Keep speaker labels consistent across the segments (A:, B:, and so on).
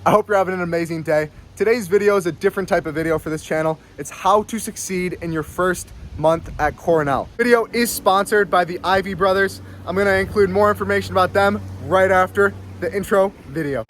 A: I hope you're having an amazing day. Today's video is a different type of video for this channel. It's how to succeed in your first month at Cornell. Video is sponsored by the IvyBrothers. I'm gonna include more information about them right after the intro video.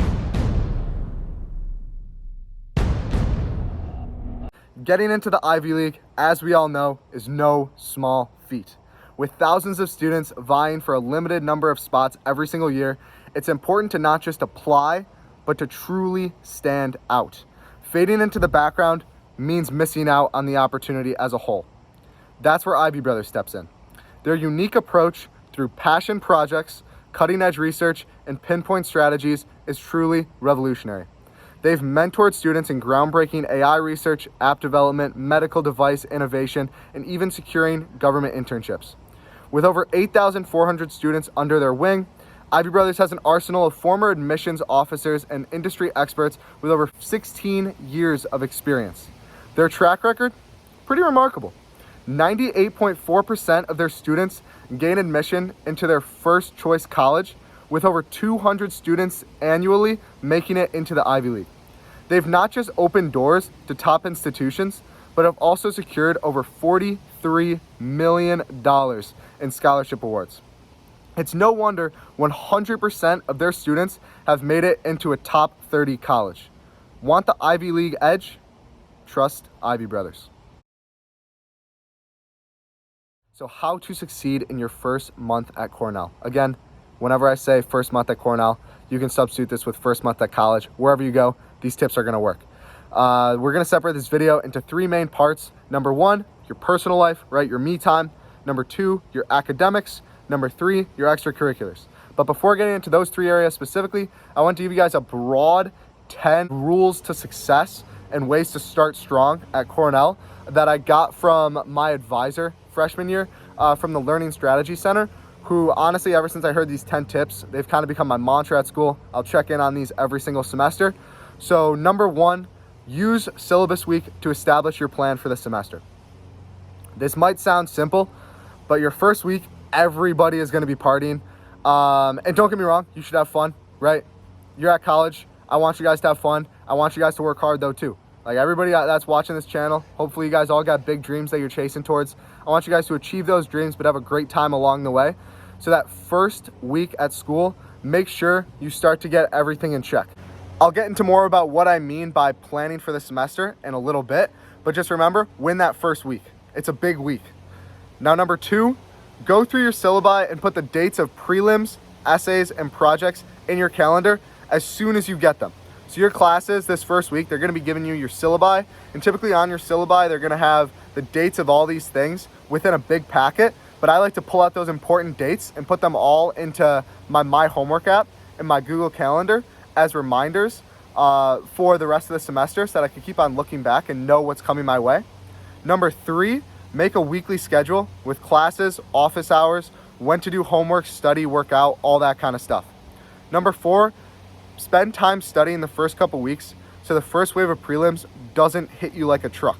A: Getting into the Ivy League, as we all know, is no small feat. With thousands of students vying for a limited number of spots every single year, it's important to not just apply, but to truly stand out. Fading into the background means missing out on the opportunity as a whole. That's where IvyBrothers steps in. Their unique approach through passion projects, cutting-edge research, and pinpoint strategies is truly revolutionary. They've mentored students in groundbreaking AI research, app development, medical device innovation, and even securing government internships. With over 8,400 students under their wing, IvyBrothers has an arsenal of former admissions officers and industry experts with over 16 years of experience. Their track record, pretty remarkable. 98.4% of their students gain admission into their first choice college, with over 200 students annually making it into the Ivy League. They've not just opened doors to top institutions, but have also secured over $43 million in scholarship awards. It's no wonder 100% of their students have made it into a top 30 college. Want the Ivy League edge? Trust IvyBrothers. So how to succeed in your first month at Cornell. Again, whenever I say first month at Cornell, you can substitute this with first month at college. Wherever you go, these tips are gonna work. We're gonna separate this video into three main parts. Number one, your personal life, right? Your me time. Number two, your academics. Number three, your extracurriculars. But before getting into those three areas specifically, I want to give you guys a broad 10 rules to success and ways to start strong at Cornell that I got from my advisor freshman year from the Learning Strategy Center, who honestly, ever since I heard these 10 tips, they've kind of become my mantra at school. I'll check in on these every single semester. So number one, use syllabus week to establish your plan for the semester. This might sound simple, but your first week, everybody is going to be partying. And don't get me wrong, you should have fun, right? You're at college. I want you guys to have fun. I want you guys to work hard though too. Like everybody that's watching this channel, hopefully you guys all got big dreams that you're chasing towards. I want you guys to achieve those dreams, but have a great time along the way. So that first week at school, make sure you start to get everything in check. I'll get into more about what I mean by planning for the semester in a little bit, but just remember, win that first week. It's a big week. Now, number two, go through your syllabi and put the dates of prelims, essays, and projects in your calendar as soon as you get them. So your classes this first week, they're gonna be giving you your syllabi, and typically on your syllabi, they're gonna have the dates of all these things within a big packet, but I like to pull out those important dates and put them all into my homework app and my Google Calendar as reminders for the rest of the semester so that I can keep on looking back and know what's coming my way. Number three, make a weekly schedule with classes, office hours, when to do homework, study, work out, all that kind of stuff. Number four, spend time studying the first couple weeks so the first wave of prelims doesn't hit you like a truck.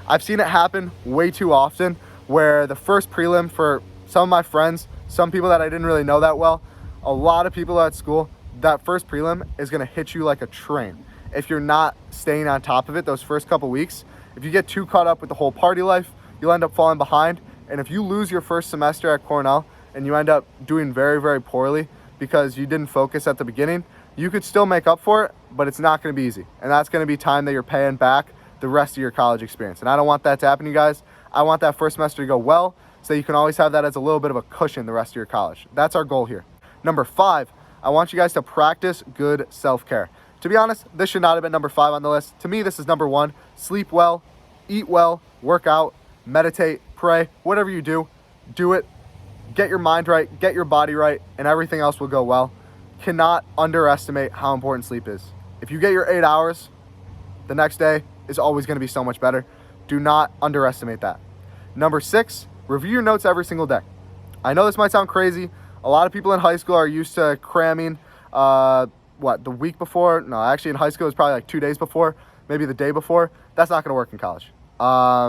A: I've seen it happen way too often where the first prelim for some of my friends, some people that I didn't really know that well, a lot of people at school, that first prelim is gonna hit you like a train. If you're not staying on top of it those first couple weeks, if you get too caught up with the whole party life, you'll end up falling behind. And if you lose your first semester at Cornell and you end up doing very, very poorly because you didn't focus at the beginning, you could still make up for it, but it's not gonna be easy. And that's gonna be time that you're paying back the rest of your college experience. And I don't want that to happen, you guys. I want that first semester to go well so you can always have that as a little bit of a cushion the rest of your college. That's our goal here. Number five, I want you guys to practice good self-care. To be honest, this should not have been number five on the list. To me, this is number one. Sleep well, eat well, work out, meditate, pray, whatever you do it. Get your mind right, get your body right, and everything else will go well. Cannot underestimate how important sleep is. If you get your 8 hours, the next day is always gonna be so much better. Do not underestimate that. Number six, review your notes every single day. I know this might sound crazy. A lot of people in high school are used to cramming, the week before? No, actually in high school it's probably like 2 days before, maybe the day before. That's not gonna work in college.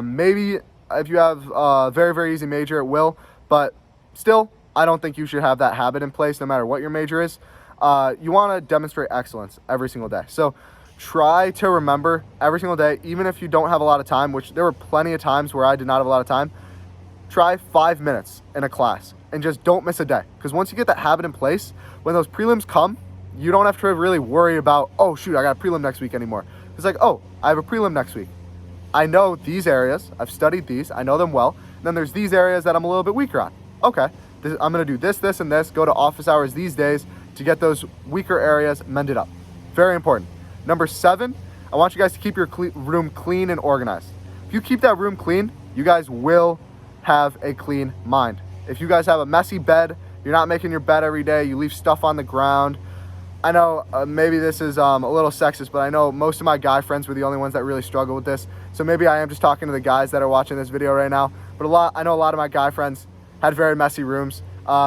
A: Maybe if you have a very, very easy major, it will, but still, I don't think you should have that habit in place no matter what your major is. you want to demonstrate excellence every single day. So try to remember every single day, even if you don't have a lot of time, which there were plenty of times where I did not have a lot of time. Try 5 minutes in a class and just don't miss a day. Because once you get that habit in place, when those prelims come, you don't have to really worry about, oh shoot, I got a prelim next week anymore. It's like, oh, I have a prelim next week. I know these areas, I've studied these, I know them well. And then there's these areas that I'm a little bit weaker on. Okay, I'm gonna do this, this, and this, go to office hours these days to get those weaker areas mended up. Very important. Number 7, I want you guys to keep your room clean and organized. If you keep that room clean, you guys will have a clean mind. If you guys have a messy bed, you're not making your bed every day, you leave stuff on the ground. I know maybe this is a little sexist, but I know most of my guy friends were the only ones that really struggle with this. So maybe I am just talking to the guys that are watching this video right now. But I know a lot of my guy friends had very messy rooms,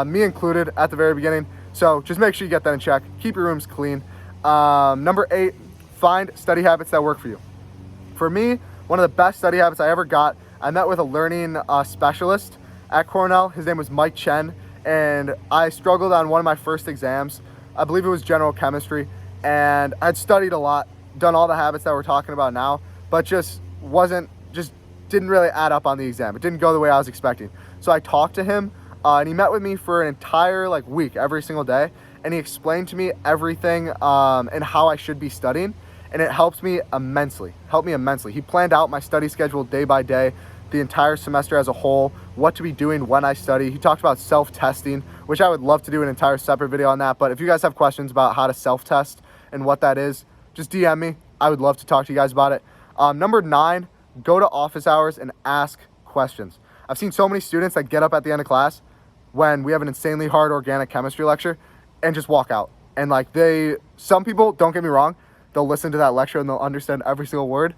A: me included at the very beginning. So just make sure you get that in check. Keep your rooms clean. Number 8, find study habits that work for you. For me, one of the best study habits I ever got, I met with a learning specialist at Cornell. His name was Mike Chen, and I struggled on one of my first exams. I believe it was general chemistry, and I'd studied a lot, done all the habits that we're talking about now, but just didn't really add up on the exam. It didn't go the way I was expecting. So I talked to him, and he met with me for an entire week every single day, and he explained to me everything and how I should be studying, and it helped me immensely. He planned out my study schedule day by day, the entire semester as a whole, what to be doing when I study. He talked about self-testing, which I would love to do an entire separate video on that. But if you guys have questions about how to self-test and what that is, just DM me. I would love to talk to you guys about it. Number 9, go to office hours and ask questions. I've seen so many students that get up at the end of class when we have an insanely hard organic chemistry lecture and just walk out. And some people, don't get me wrong, they'll listen to that lecture and they'll understand every single word.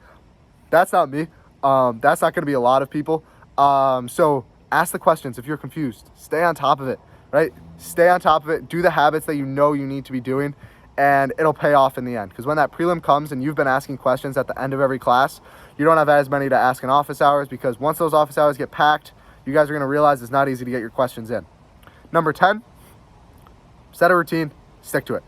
A: That's not me. That's not going to be a lot of people. So ask the questions if you're confused. Stay on top of it, right? Stay on top of it. Do the habits that you know you need to be doing, and it'll pay off in the end. Because when that prelim comes and you've been asking questions at the end of every class, you don't have as many to ask in office hours, because once those office hours get packed, you guys are going to realize it's not easy to get your questions in. Number 10, set a routine, stick to it.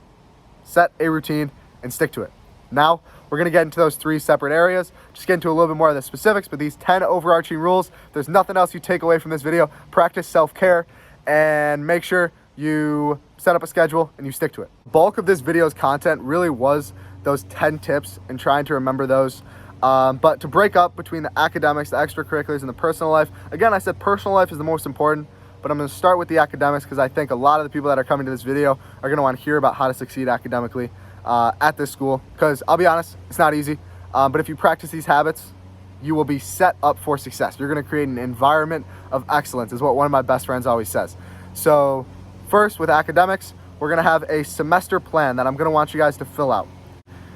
A: Set a routine and stick to it. Now, we're going to get into those 3 separate areas, just get into a little bit more of the specifics, but these 10 overarching rules, if there's nothing else you take away from this video, practice self-care and make sure you set up a schedule and you stick to it. The bulk of this video's content really was those 10 tips and trying to remember those. But to break up between the academics, the extracurriculars, and the personal life, again, I said personal life is the most important, but I'm going to start with the academics because I think a lot of the people that are coming to this video are going to want to hear about how to succeed academically at this school, because I'll be honest, it's not easy, but if you practice these habits, you will be set up for success. You're going to create an environment of excellence, is what one of my best friends always says. So first, with academics, we're going to have a semester plan that I'm going to want you guys to fill out.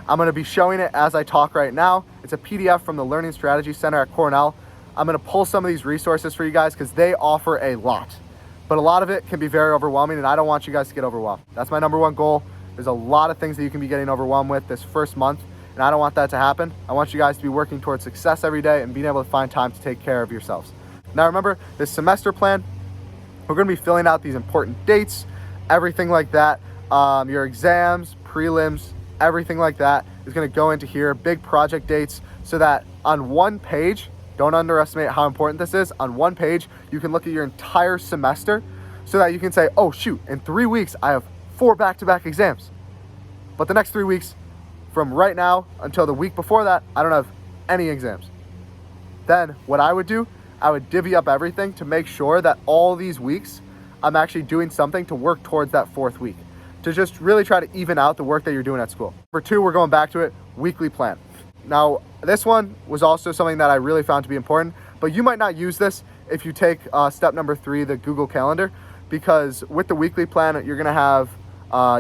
A: I'm going to be showing it as I talk right now. It's a PDF from the Learning Strategy Center at Cornell. I'm going to pull some of these resources for you guys because they offer a lot, but a lot of it can be very overwhelming, and I don't want you guys to get overwhelmed. That's my number 1 goal. There's a lot of things that you can be getting overwhelmed with this first month, and I don't want that to happen. I want you guys to be working towards success every day and being able to find time to take care of yourselves. Now remember, this semester plan, we're going to be filling out these important dates, everything like that. Your exams, prelims, everything like that is going to go into here, big project dates, so that on one page, don't underestimate how important this is, on one page, you can look at your entire semester so that you can say, oh shoot, in 3 weeks, I have 4 back-to-back exams. But the next 3 weeks, from right now until the week before that, I don't have any exams. Then what I would do, I would divvy up everything to make sure that all these weeks, I'm actually doing something to work towards that 4th week, to just really try to even out the work that you're doing at school. Number 2, we're going back to it, weekly plan. Now, this one was also something that I really found to be important, but you might not use this if you take step number 3, the Google Calendar, because with the weekly plan, you're gonna have,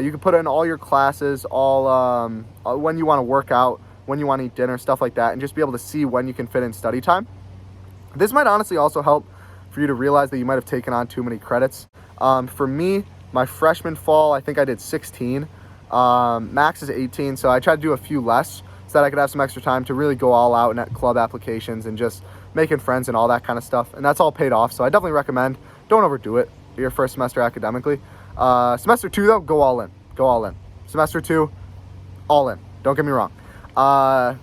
A: you can put in all your classes, all when you wanna work out, when you wanna eat dinner, stuff like that, and just be able to see when you can fit in study time. This might honestly also help for you to realize that you might have taken on too many credits. For me, my freshman fall, I think I did 16. Max is 18, so I tried to do a few less so that I could have some extra time to really go all out in club applications and just making friends and all that kind of stuff. And that's all paid off, so I definitely recommend, don't overdo it your first semester academically. Semester 2 though, go all in. go all in. Semester 2, all in. Don't get me wrong.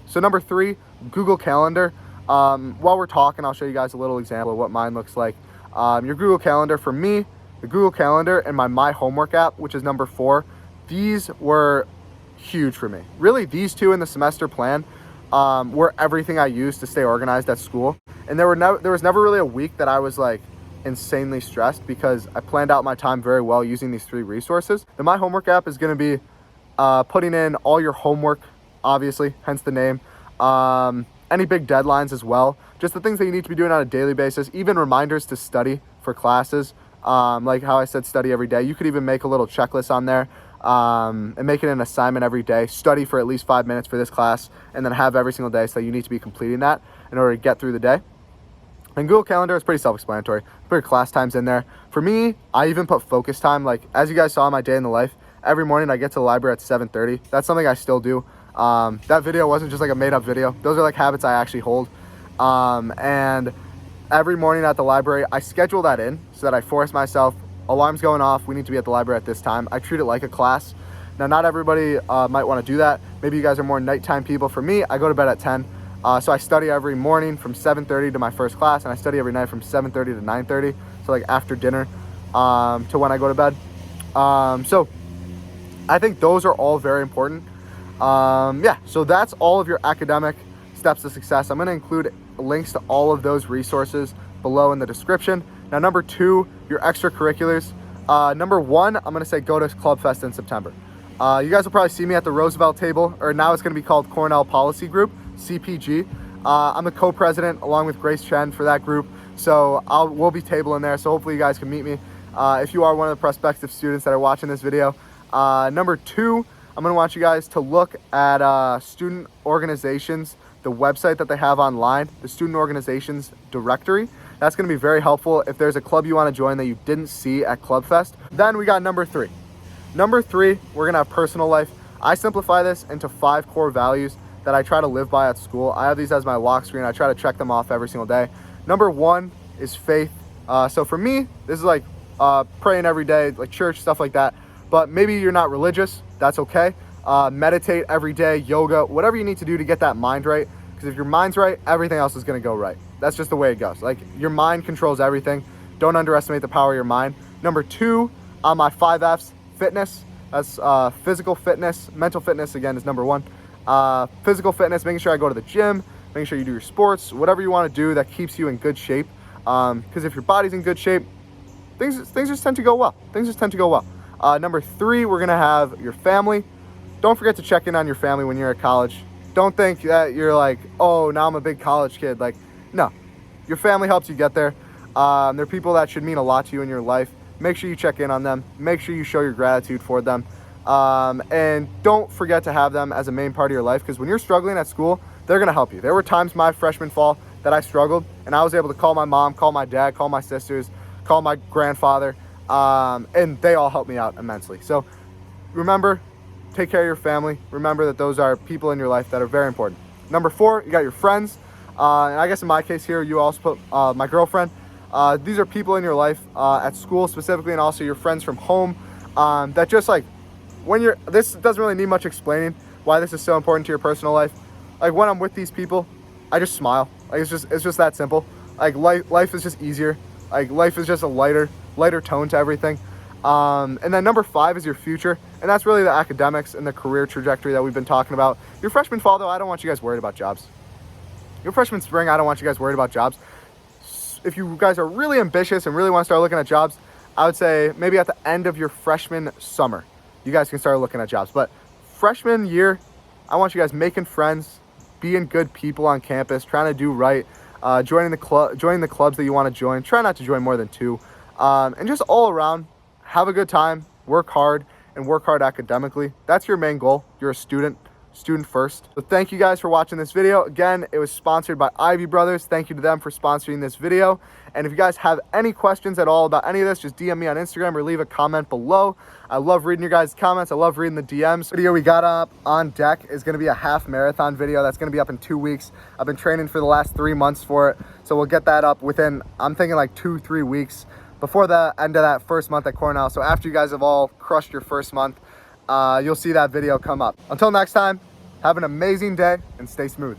A: So number 3, Google Calendar. While we're talking, I'll show you guys a little example of what mine looks like. Your Google Calendar, for me, the Google Calendar and my homework app, which is number 4, these were huge for me. Really, these two in the semester plan were everything I used to stay organized at school. And there was never really a week that I was like insanely stressed because I planned out my time very well using these 3 resources. The My Homework app is going to be putting in all your homework, obviously, hence the name. Any big deadlines as well. Just the things that you need to be doing on a daily basis, even reminders to study for classes. Like how I said, study every day. You could even make a little checklist on there and make it an assignment every day. Study for at least 5 minutes for this class and then have every single day, so you need to be completing that in order to get through the day. And Google Calendar is pretty self-explanatory. Put your class times in there. For me, I even put focus time. Like as you guys saw in my day in the life, every morning I get to the library at 7:30. That's something I still do. That video wasn't just like a made-up video. Those are like habits I actually hold. And every morning at the library, I schedule that in so that I force myself. Alarm's going off. We need to be at the library at this time. I treat it like a class. Now, not everybody might want to do that. Maybe you guys are more nighttime people. For me, I go to bed at 10. So I study every morning from 7:30 to my first class, and I study every night from 7:30 to 9:30. So like after dinner to when I go to bed. So I think those are all very important. Yeah, so that's all of your academic steps to success. I'm going to include links to all of those resources below in the description. Now, number 2, your extracurriculars. Number 1, I'm going to say go to Club Fest in September. You guys will probably see me at the Roosevelt table, or now it's going to be called Cornell Policy Group, CPG. I'm the co-president along with Grace Chen for that group, so we'll be tabling there, so hopefully you guys can meet me if you are one of the prospective students that are watching this video. Number 2, I'm going to want you guys to look at student organizations, the website that they have online, the student organizations directory. That's going to be very helpful if there's a club you want to join that you didn't see at Club Fest. Then we got number 3. Number 3, we're going to have personal life. I simplify this into 5 core values that I try to live by at school. I have these as my lock screen. I try to check them off every single day. Number 1 is faith. So for me, this is like praying every day, like church, stuff like that. But maybe you're not religious. That's okay. Meditate every day, yoga, whatever you need to do to get that mind right. Because if your mind's right, everything else is going to go right. That's just the way it goes. Like your mind controls everything. Don't underestimate the power of your mind. Number 2 on my 5 F's, fitness. That's physical fitness. Mental fitness, again, is number 1. Physical fitness, making sure I go to the gym, making sure you do your sports, whatever you want to do that keeps you in good shape. Because if your body's in good shape, things just tend to go well. Things just tend to go well. Number 3, we're going to have your family. Don't forget to check in on your family when you're at college. Don't think that you're like, oh, now I'm a big college kid. Like, no. Your family helps you get there. They're people that should mean a lot to you in your life. Make sure you check in on them. Make sure you show your gratitude for them. And don't forget to have them as a main part of your life, because when you're struggling at school, they're going to help you. There were times my freshman fall that I struggled, and I was able to call my mom, call my dad, call my sisters, call my grandfather, and they all helped me out immensely. So remember, take care of your family. Remember that those are people in your life that are very important. Number 4, you got your friends. And I guess in my case here, you also put my girlfriend. These are people in your life at school specifically, and also your friends from home that just like, this doesn't really need much explaining why this is so important to your personal life. Like when I'm with these people, I just smile. Like it's just that simple. Like life is just easier. Like life is just a lighter tone to everything. And then number 5 is your future, and that's really the academics and the career trajectory that we've been talking about. Your freshman fall, though, I don't want you guys worried about jobs. Your freshman spring, I don't want you guys worried about jobs. If you guys are really ambitious and really want to start looking at jobs, I would say maybe at the end of your freshman summer, you guys can start looking at jobs. But freshman year, I want you guys making friends, being good people on campus, trying to do right, joining the clubs that you want to join. Try not to join more than 2, and just all around, have a good time, work hard, and work hard academically. That's your main goal. You're a student first. So thank you guys for watching this video. Again, it was sponsored by IvyBrothers. Thank you to them for sponsoring this video. And if you guys have any questions at all about any of this, just DM me on Instagram or leave a comment below. I love reading your guys' comments. I love reading the DMs. The video we got up on deck is going to be a half marathon video. That's going to be up in 2 weeks. I've been training for the last 3 months for it. So we'll get that up within, I'm thinking like 2-3 weeks before the end of that first month at Cornell. So after you guys have all crushed your first month, you'll see that video come up. Until next time, have an amazing day and stay smooth.